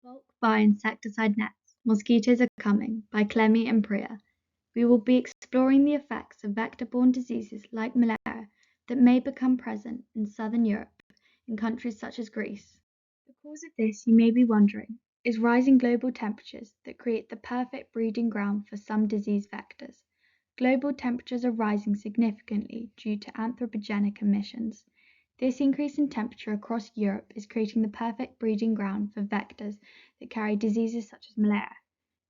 Bulk buy insecticide nets. Mosquitos are coming by Clemmie and Priya. We will be exploring the effects of vector-borne diseases like malaria that may become present in southern Europe in countries such as Greece. The cause of this, you may be wondering, is rising global temperatures that create the perfect breeding ground for some disease vectors. Global temperatures are rising significantly due to anthropogenic emissions. This increase in temperature across Europe is creating the perfect breeding ground for vectors that carry diseases such as malaria.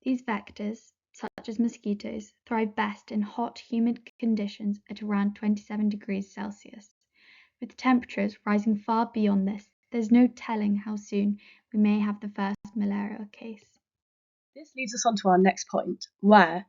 These vectors, such as mosquitoes, thrive best in hot, humid conditions at around 27 degrees Celsius. With temperatures rising far beyond this, there's no telling how soon we may have the first malaria case. This leads us on to our next point, where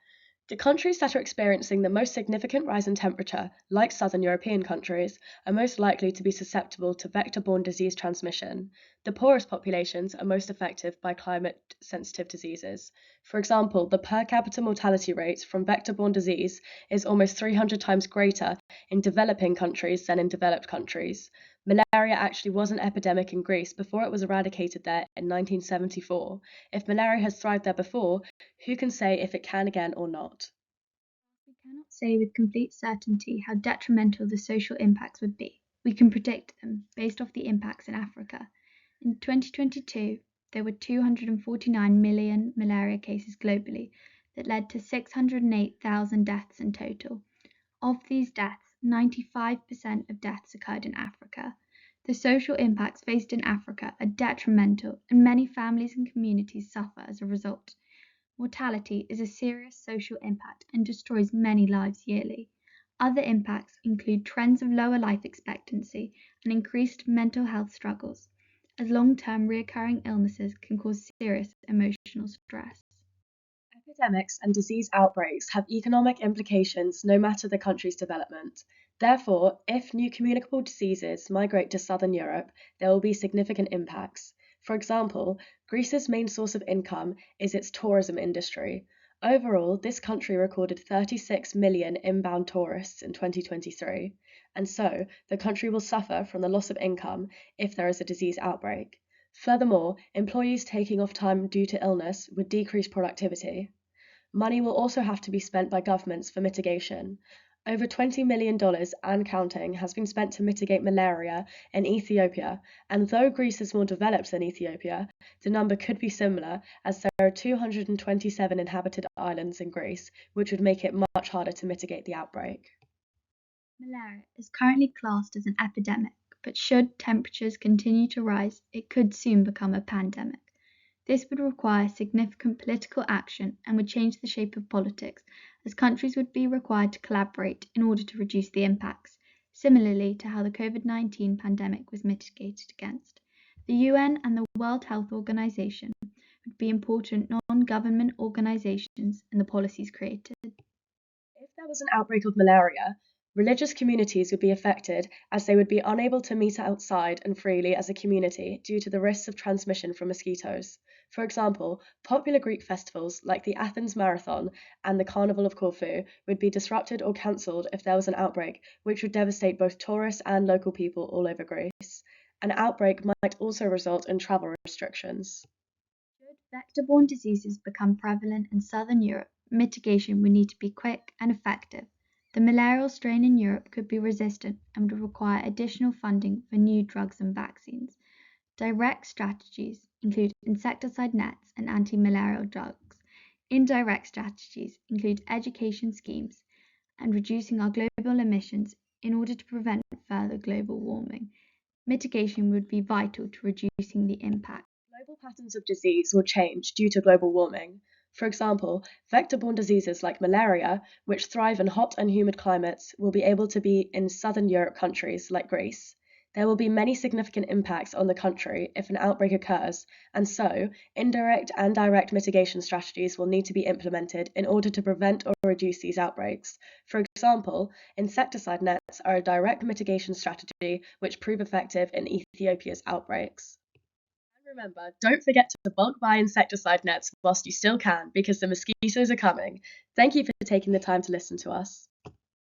the countries that are experiencing the most significant rise in temperature, like southern European countries, are most likely to be susceptible to vector-borne disease transmission. The poorest populations are most affected by climate-sensitive diseases. For example, the per capita mortality rate from vector-borne disease is almost 300 times greater in developing countries than in developed countries. Malaria actually was an epidemic in Greece before it was eradicated there in 1974. If malaria has thrived there before, who can say if it can again or not? We cannot say with complete certainty how detrimental the social impacts would be. We can predict them based off the impacts in Africa. In 2022, there were 249 million malaria cases globally that led to 608,000 deaths in total. Of these deaths, 95% of deaths occurred in Africa. The social impacts faced in Africa are detrimental, and many families and communities suffer as a result. Mortality is a serious social impact and destroys many lives yearly. Other impacts include trends of lower life expectancy and increased mental health struggles, as long-term recurring illnesses can cause serious emotional stress. Epidemics and disease outbreaks have economic implications no matter the country's development. Therefore, if new communicable diseases migrate to southern Europe, there will be significant impacts. For example, Greece's main source of income is its tourism industry. Overall, this country recorded 36 million inbound tourists in 2023, and so the country will suffer from the loss of income if there is a disease outbreak. Furthermore, employees taking off time due to illness would decrease productivity. Money will also have to be spent by governments for mitigation. Over $20 million and counting has been spent to mitigate malaria in Ethiopia, and though Greece is more developed than Ethiopia, the number could be similar as there are 227 inhabited islands in Greece, which would make it much harder to mitigate the outbreak. Malaria is currently classed as an epidemic, but should temperatures continue to rise, it could soon become a pandemic. This would require significant political action and would change the shape of politics, as countries would be required to collaborate in order to reduce the impacts, similarly to how the COVID-19 pandemic was mitigated against. The UN and the World Health Organization would be important non-government organizations in the policies created. If there was an outbreak of malaria, religious communities would be affected as they would be unable to meet outside and freely as a community due to the risks of transmission from mosquitoes. For example, popular Greek festivals like the Athens Marathon and the Carnival of Corfu would be disrupted or cancelled if there was an outbreak, which would devastate both tourists and local people all over Greece. An outbreak might also result in travel restrictions. Should vector-borne diseases become prevalent in southern Europe, mitigation would need to be quick and effective. The malarial strain in Europe could be resistant and would require additional funding for new drugs and vaccines. Direct strategies include insecticide nets and anti-malarial drugs. Indirect strategies include education schemes and reducing our global emissions in order to prevent further global warming. Mitigation would be vital to reducing the impact. Global patterns of disease will change due to global warming. For example, vector-borne diseases like malaria, which thrive in hot and humid climates, will be able to be in southern Europe countries like Greece. There will be many significant impacts on the country if an outbreak occurs, and so indirect and direct mitigation strategies will need to be implemented in order to prevent or reduce these outbreaks. For example, insecticide nets are a direct mitigation strategy which prove effective in Ethiopia's outbreaks. Remember, don't forget to bulk buy insecticide nets whilst you still can, because the mosquitoes are coming. Thank you for taking the time to listen to us.